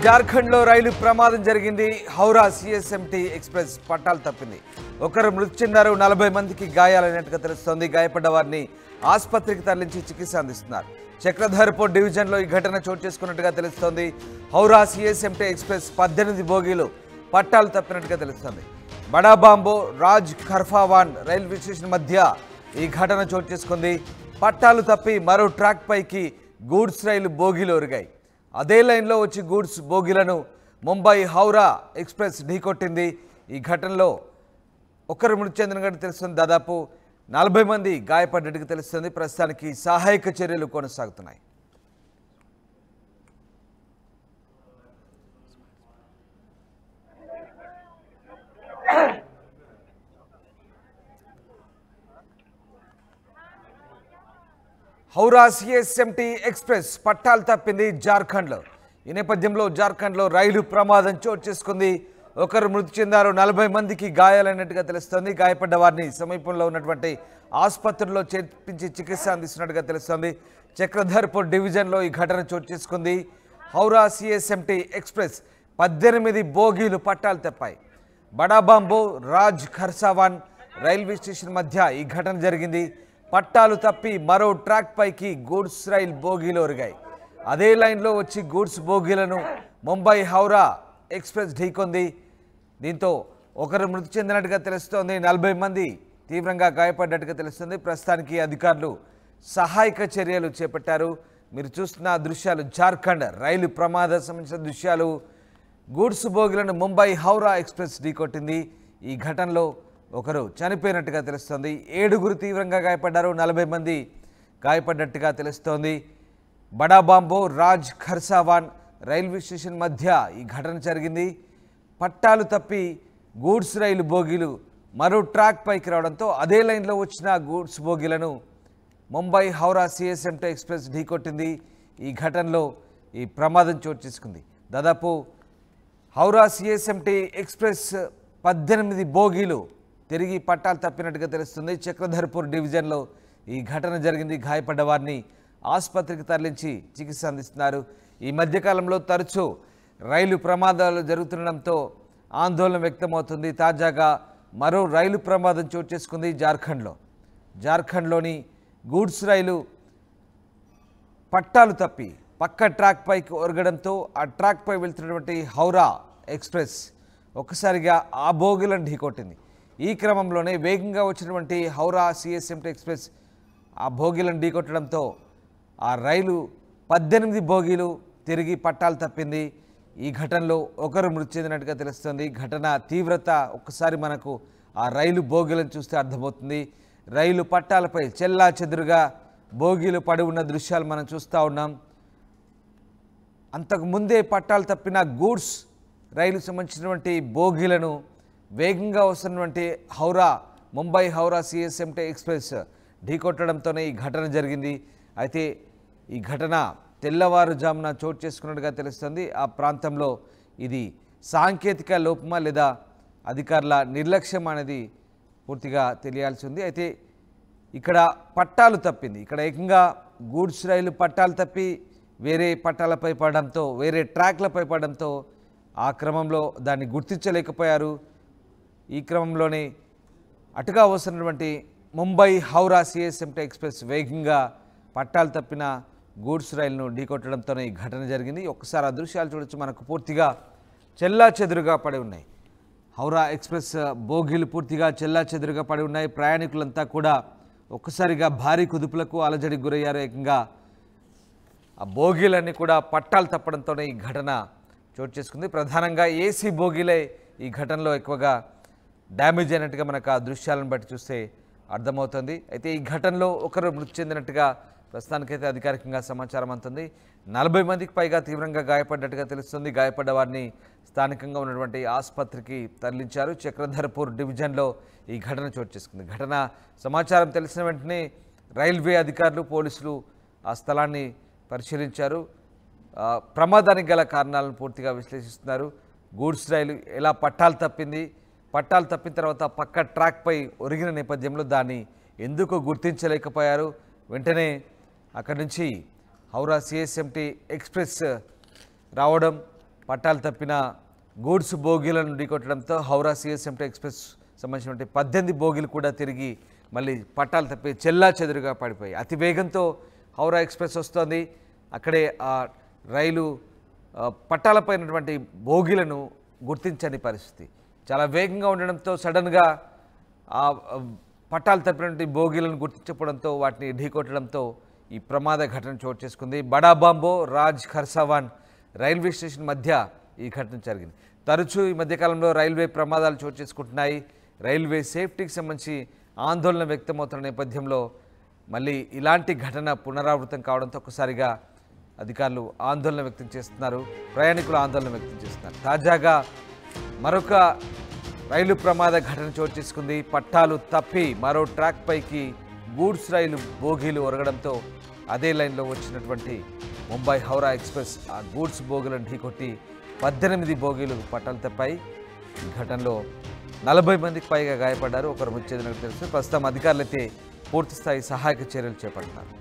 జార్ఖండ్లో రైలు ప్రమాదం జరిగింది. హౌరా సిఎస్ఎంటీ ఎక్స్ప్రెస్ పట్టాలు తప్పింది. ఒకరు మృతి చెందారు, 40 మందికి గాయాలైనట్టుగా తెలుస్తోంది. గాయపడ్డ వారిని ఆసుపత్రికి తరలించి చికిత్స అందిస్తున్నారు. చక్రధర్పూర్ డివిజన్లో ఈ ఘటన చోటు చేసుకున్నట్టుగా తెలుస్తోంది. హౌరా సిఎస్ఎంటీ ఎక్స్ప్రెస్ 18 బోగీలు పట్టాలు తప్పినట్టుగా తెలుస్తోంది. బడాబాంబో రాజ్ ఖర్ఫావాన్ రైల్వే స్టేషన్ మధ్య ఈ ఘటన చోటు చేసుకుంది. పట్టాలు తప్పి మరో ట్రాక్ పైకి గూడ్స్ రైలు బోగీలు ఒరిగాయి. అదే లైన్లో వచ్చి గూడ్స్ బోగీలను ముంబై హౌరా ఎక్స్ప్రెస్ ఢీకొట్టింది. ఈ ఘటనలో ఒకరు మృతి చెందినట్టు తెలుస్తుంది. దాదాపు 40 మంది గాయపడ్డట్టుగా తెలుస్తుంది. ప్రస్తుతానికి సహాయక చర్యలు కొనసాగుతున్నాయి. హౌరా సిఎస్ఎంటీ ఎక్స్ప్రెస్ పట్టాలు తప్పింది జార్ఖండ్లో. ఈ నేపథ్యంలో జార్ఖండ్లో రైలు ప్రమాదం చోటు చేసుకుంది. ఒకరు మృతి చెందారు, 40 మందికి గాయాలైనట్టుగా తెలుస్తోంది. గాయపడ్డ వారిని సమీపంలో ఉన్నటువంటి ఆసుపత్రుల్లో చేర్పించి చికిత్స అందిస్తున్నట్టుగా తెలుస్తోంది. చక్రధర్పూర్ డివిజన్లో ఈ ఘటన చోటు చేసుకుంది. హౌరా సిఎస్ఎంటీ ఎక్స్ప్రెస్ 18 బోగీలు పట్టాలు తప్పాయి. బడాబాంబో రాజ్ ఖర్సావాన్ రైల్వే స్టేషన్ మధ్య ఈ ఘటన జరిగింది. పట్టాలు తప్పి మరో ట్రాక్ పైకి గూడ్స్ రైల్ బోగీలు ఒరిగాయి. అదే లైన్లో వచ్చి గూడ్స్ బోగీలను ముంబై హౌరా ఎక్స్ప్రెస్ ఢీకొంది. దీంతో ఒకరు మృతి చెందినట్టుగా తెలుస్తోంది. 40 మంది తీవ్రంగా గాయపడ్డట్టుగా తెలుస్తుంది. ప్రస్తుతానికి అధికారులు సహాయక చర్యలు చేపట్టారు. మీరు చూస్తున్న దృశ్యాలు జార్ఖండ్ రైలు ప్రమాదం సంబంధించిన దృశ్యాలు. గూడ్స్ బోగీలను ముంబై హౌరా ఎక్స్ప్రెస్ ఢీకొట్టింది. ఈ ఘటనలో ఒకరు చనిపోయినట్టుగా తెలుస్తోంది. 7గురు తీవ్రంగా గాయపడ్డారు, 40 మంది గాయపడ్డట్టుగా తెలుస్తోంది. బడాబాంబో రాజ్ ఖర్సావాన్ రైల్వే స్టేషన్ మధ్య ఈ ఘటన జరిగింది. పట్టాలు తప్పి గూడ్స్ రైలు బోగీలు మరో ట్రాక్ పైకి రావడంతో అదే లైన్లో వచ్చిన గూడ్స్ బోగీలను ముంబై హౌరా సిఎస్ఎంటీ ఎక్స్ప్రెస్ ఢీకొట్టింది. ఈ ఘటనలో ఈ ప్రమాదం చోటు చేసుకుంది. దాదాపు హౌరా సిఎస్ఎంటీ ఎక్స్ప్రెస్ 18 బోగీలు తిరిగి పట్టాలు తప్పినట్టుగా తెలుస్తుంది. చక్రధర్పూర్ డివిజన్లో ఈ ఘటన జరిగింది. గాయపడ్డ వారిని ఆసుపత్రికి తరలించి చికిత్స అందిస్తున్నారు. ఈ మధ్యకాలంలో తరచూ రైలు ప్రమాదాలు జరుగుతుండడంతో ఆందోళన వ్యక్తమవుతుంది. తాజాగా మరో రైలు ప్రమాదం చోటు చేసుకుంది జార్ఖండ్లోని గూడ్స్ రైలు పట్టాలు తప్పి పక్క ట్రాక్ పైకి ఒరగడంతో ఆ ట్రాక్ పై వెళ్తున్నటువంటి హౌరా ఎక్స్ప్రెస్ ఒక్కసారిగా ఆ బోగీలను ఢీకొట్టింది. ఈ క్రమంలోనే వేగంగా వచ్చినటువంటి హౌరా సిఎస్ఎంటీ ఎక్స్ప్రెస్ ఆ బోగీలను ఢీకొట్టడంతో ఆ రైలు 18 బోగీలు తిరిగి పట్టాలు తప్పింది. ఈ ఘటనలో ఒకరు మృతి చెందినట్టుగా తెలుస్తుంది. ఘటన తీవ్రత ఒక్కసారి మనకు ఆ రైలు బోగీలను చూస్తే అర్థమవుతుంది. రైలు పట్టాలపై చెల్లా చెదురుగా బోగీలు పడి ఉన్న దృశ్యాలు మనం చూస్తూ ఉన్నాం. అంతకుముందే పట్టాలు తప్పిన గూడ్స్ రైలు సంబంధించినటువంటి బోగీలను వేగంగా వస్తున్నటువంటి ముంబై హౌరా సిఎస్ఎంటీ ఎక్స్ప్రెస్ ఢీకొట్టడంతోనే ఈ ఘటన జరిగింది. అయితే ఈ ఘటన తెల్లవారుజామున చోటు చేసుకున్నట్టుగా తెలుస్తుంది. ఆ ప్రాంతంలో ఇది సాంకేతిక లోపమా లేదా అధికారుల నిర్లక్ష్యం అనేది పూర్తిగా తెలియాల్సి ఉంది. అయితే ఇక్కడ పట్టాలు తప్పింది. ఇక్కడ ఏకంగా గూడ్స్ రైలు పట్టాలు తప్పి వేరే పట్టాలపై పడడంతో, వేరే ట్రాక్లపై పడడంతో ఆ క్రమంలో దాన్ని గుర్తించలేకపోయారు. ఈ క్రమంలోనే అటుగా వస్తున్నటువంటి ముంబై హౌరా సిఎస్ఎంటీ ఎక్స్ప్రెస్ వేగంగా పట్టాలు తప్పిన గూడ్స్ రైలును ఢీకొట్టడంతోనే ఈ ఘటన జరిగింది. ఒక్కసారి ఆ దృశ్యాలు చూడొచ్చు. మనకు పూర్తిగా చెల్లా చెదురుగా పడి ఉన్నాయి. హౌరా ఎక్స్ప్రెస్ బోగీలు పూర్తిగా చెల్లా చెదురుగా పడి ఉన్నాయి. ప్రయాణికులంతా కూడా ఒక్కసారిగా భారీ కుదుపులకు అలజడికి గురయ్యారు. ఏకంగా ఆ బోగీలన్నీ కూడా పట్టాలు తప్పడంతోనే ఈ ఘటన చోటు చేసుకుంది. ప్రధానంగా ఏసీ బోగీలే ఈ ఘటనలో ఎక్కువగా డ్యామేజ్ అయినట్టుగా మనకు ఆ దృశ్యాలను బట్టి చూస్తే అర్థమవుతుంది. అయితే ఈ ఘటనలో ఒకరు మృతి చెందినట్టుగా ప్రస్తుతానికైతే అధికారికంగా సమాచారం అందుతుంది. 40 మందికి పైగా తీవ్రంగా గాయపడ్డట్టుగా తెలుస్తుంది. గాయపడ్డ వారిని స్థానికంగా ఉన్నటువంటి ఆసుపత్రికి తరలించారు. చక్రధర్పూర్ డివిజన్లో ఈ ఘటన చోటు చేసుకుంది. ఘటన సమాచారం తెలిసిన వెంటనే రైల్వే అధికారులు, పోలీసులు ఆ స్థలాన్ని పరిశీలించారు. ప్రమాదానికి గల కారణాలను పూర్తిగా విశ్లేషిస్తున్నారు. గూడ్స్ రైలు ఎలా పట్టాలు తప్పింది, పట్టాలు తప్పిన తర్వాత పక్క ట్రాక్పై ఒరిగిన నేపథ్యంలో దాన్ని ఎందుకు గుర్తించలేకపోయారు, వెంటనే అక్కడి నుంచి హౌరా సిఎస్ఎంటీ ఎక్స్ప్రెస్ రావడం, పట్టాలు తప్పిన గూడ్స్ బోగీలను ఢీకొట్టడంతో హౌరా సిఎస్ఎంటీ ఎక్స్ప్రెస్ సంబంధించినటువంటి 18 బోగీలు కూడా తిరిగి మళ్ళీ పట్టాలు తప్పి చెల్లా చెదురుగా పడిపోయాయి. అతి వేగంతో హౌరా ఎక్స్ప్రెస్ వస్తోంది. అక్కడే ఆ రైలు పట్టాలపైనటువంటి బోగీలను గుర్తించని పరిస్థితి. చాలా వేగంగా ఉండడంతో సడన్గా ఆ పట్టాలు తప్పినటువంటి బోగీలను గుర్తించకపోవడంతో వాటిని ఢీకొట్టడంతో ఈ ప్రమాద ఘటన చోటు చేసుకుంది. బడాబాంబో రాజ్ ఖర్సావాన్ రైల్వే స్టేషన్ మధ్య ఈ ఘటన జరిగింది. తరచూ ఈ మధ్యకాలంలో రైల్వే ప్రమాదాలు చోటు చేసుకుంటున్నాయి. రైల్వే సేఫ్టీకి సంబంధించి ఆందోళన వ్యక్తమవుతున్న నేపథ్యంలో మళ్ళీ ఇలాంటి ఘటన పునరావృతం కావడంతో ఒక్కసారిగా అధికారులు ఆందోళన వ్యక్తం చేస్తున్నారు, ప్రయాణికులు ఆందోళన వ్యక్తం చేస్తున్నారు. తాజాగా మరొక రైలు ప్రమాద ఘటన చోటు చేసుకుంది. పట్టాలు తప్పి మరో ట్రాక్ పైకి గూడ్స్ రైలు బోగీలు ఒరగడంతో అదే లైన్లో వచ్చినటువంటి ముంబై హౌరా ఎక్స్ప్రెస్ ఆ గూడ్స్ బోగీలను ఢీకొట్టి 18 బోగీలు పట్టాలు తప్పాయి. ఈ ఘటనలో 40 మందికి పైగా గాయపడ్డారు. ఒకరు మృతి చెందినట్టు తెలుసు. ప్రస్తుతం అధికారులైతే పూర్తిస్థాయి సహాయక చర్యలు చేపడుతున్నారు.